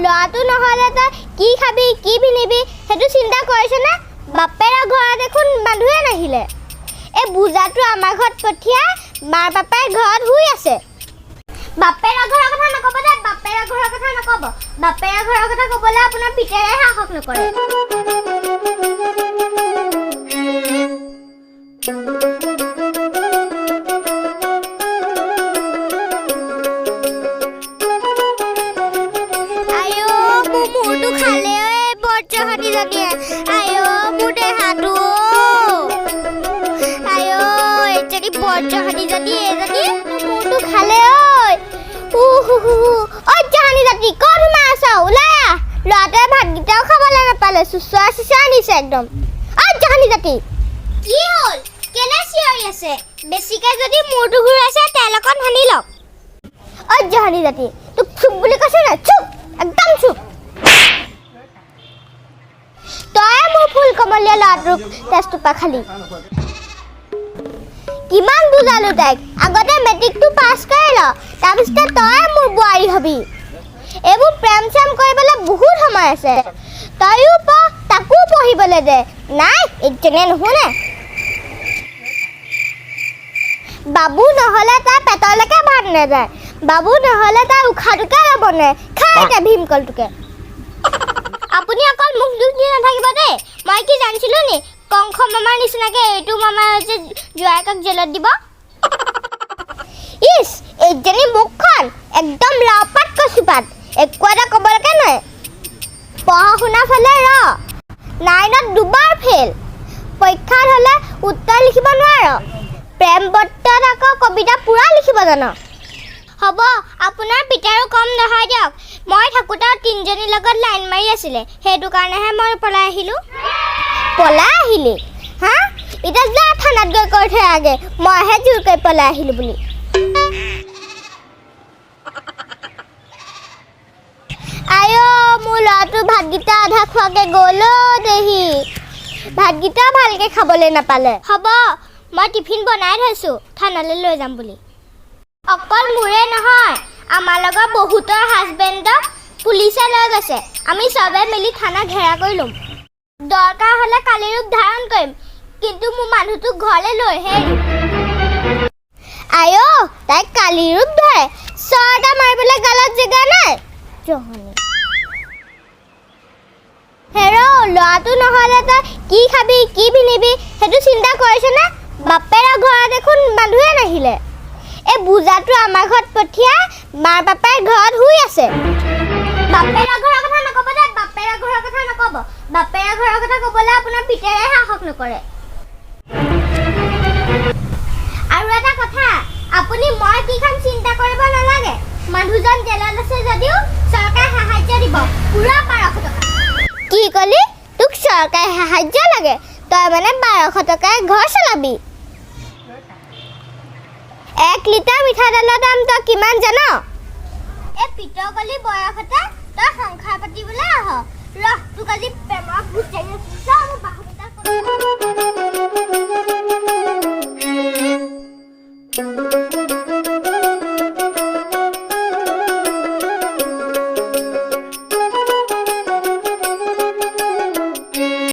ল'ৰাটো নহ'লে তই কি খাবি কি পিন্ধিবি সেইটো চিন্তা কৰিছনে? বাপেৰ ঘৰত দেখোন মানুহে নাহিলে। এই বুজাটো আমাৰ ঘৰত পঠিয়া, মাৰ বাপেৰ ঘৰত শুই আছে। বাপেৰ ঘৰৰ কথা নক'ব দে, বাপেৰ ঘৰৰ কথা নক'ব। বাপেৰ ঘৰৰ কথা ক'বলৈ আপোনাৰ পিতেৰে সাহস নকৰে। একদম জানি জাতি কি হ'ল কেনে চিঞৰি আছে? বেছিকে যদি মূৰটো ঘূৰাইছে তেল অকণ সানি লওক। জানি জাতি তোক চুপ বুলি কৈছে না, চুপ একদম চুপ। তই মোৰ ফুল কমলীয়া ল'ৰাটোক তেজটোপা খালি। কিমান বুজালো তাইক, আগতে মেট্ৰিকটো পাছ কৰি ল, তাৰপিছতে তই মোৰ বোৱাৰী হবি। এইবোৰ প্ৰেম চেম কৰিবলৈ বহুত সময় আছে, তইও তাকো পঢ়িবলৈ দে। নাই যেনে নুশুনে। বাবু নহ'লে তাই পেটলৈকে ভাত নাযায়, বাবু নহ'লে তাই উশাহটোকে নবনে, খাইকে ভীমকলটোকে। আপুনি অকল মুখ দুখ দি নাথাকিব দেই। মই কি জানিছিলোঁ নি কংস মামাৰ নিচিনাকৈ এইটো মামাই যে জোৱাইকক জেলত দিব। ইচ এইজনী মুখখন একদম লাওপাত কচুপাত, একো এটা ক'বলৈকে নাই। পঢ়া শুনা ফালে নাইনত দুবাৰ ফেইল, পৰীক্ষাত হ'লে উত্তৰ লিখিব নোৱাৰ, প্ৰেম বৰ্তত আকৌ কবিতা পূৰা লিখিব জান। হ'ব আপোনাৰ পিতাৰো কম নহয় দিয়ক। মই থাকোঁতে তিনিজনীৰ লগত লাইন মাৰি আছিলে, সেইটো কাৰণেহে মই পলাই আহিলোঁ। পলাই আহিলি হা? এতিয়া যা থানাত গৈ কৈ থৈ আগে মইহে জোৰ কৰি পলাই আহিলোঁ বুলি। মোৰ ল'ৰাটো ভাতকেইটা আধা খোৱাকৈ গ'ল দেহি, ভাতকেইটা ভালকৈ খাবলৈ নাপালে। হ'ব মই টিফিন বনাই থৈছোঁ, থানালৈ লৈ যাম বুলি। অকল মোৰে নহয়, আমাৰ লগত বহুতৰ হাজবেণ্ডক পুলিচে লৈ গৈছে। আমি চবে মিলি থানা ঘেৰা কৰি ল'ম। দৰকাৰ হ'লে কালি ৰূপ ধাৰণ কৰিম, কিন্তু মোৰ মানুহটোক ঘৰলৈ লৈহে এৰিম। তাইক কালি ৰূপ ধৰে, চৰটা মাৰিবলৈ গালত জেগা নাই। ল'ৰাটো নহ'লে তই কি খাবি কি পিন্ধিবি সেইটো চিন্তা কৰিছনে? বাপেৰ ঘৰত দেখোন মানুহে নাহিলে। এই বুজাটো আমাৰ ঘৰত পঠিয়া, মাৰ বাপেৰ ঘৰত শুই আছে। বাপেৰ ঘৰৰ কথা নক'ব দে, বাপেৰ ঘৰৰ কথা নক'ব। বাপেৰ ঘৰৰ কথা ক'বলৈ আপোনাৰ পিতেৰে সাহস নকৰে। আৰু এটা কথা, আপুনি মই কি খাম চিন্তা কৰিব নালাগে। মানুহজন জেলত আছে যদিও চৰকাৰে সাহায্য দিব, পুৰা 1200 টকা। কি ক'লি? তোক চৰকাৰে সাহায্য লাগে? তই মানে 1200 টকাৰে ঘৰ চলাবি? 1 লিটাৰ মিঠাতেলৰ দাম তই কিমান জান? এই পিতকলি বয়সতে তই সংসাৰ পাতিবলৈ আহ। তোক আজি প্ৰেমৰ ভূত